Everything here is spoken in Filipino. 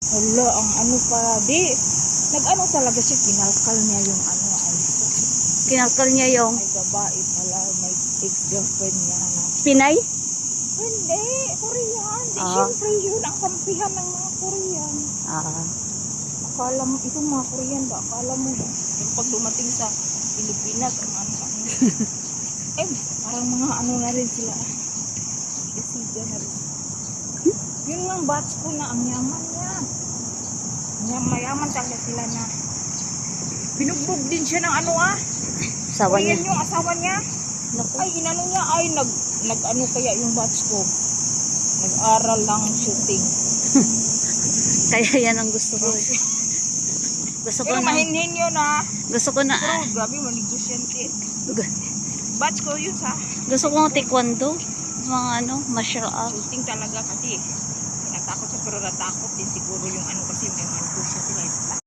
Hala, ang ano para, di, nag-ano talaga siya, kinalkal niya yung ano, ay, Kinakal niya yung may babae pala, may ex-girlfriend niya na. Pinay? Hindi, Korean. Di, Ah. syempre yun ang kampihan ng mga Korean. Akala mo, itong mga Korean ba, akala mo ba? Yung pag dumating sa Pilipinas, ang ano, eh, parang mga ano na rin sila. Isiga na rin. Yun nga batch ko na ang yaman niya. Mayaman talaga sila na. Binugbog din siya ng ano Asawa niya. Korean yung asawa niya. Naku. Ay, inano niya, ay, nag-ano kaya yung batch ko. Nag-aral lang shooting. Kaya yan ang gusto ko. Gusto ko Pero na. mahinhin yun Gusto ko na. Pero grabe, manigosyante. Batch ko yun sa Gusto ko ng taekwondo. Mga ano, martial art. shooting talaga kasi. Natakot siya pero natakot din siguro yung ano kasi may mga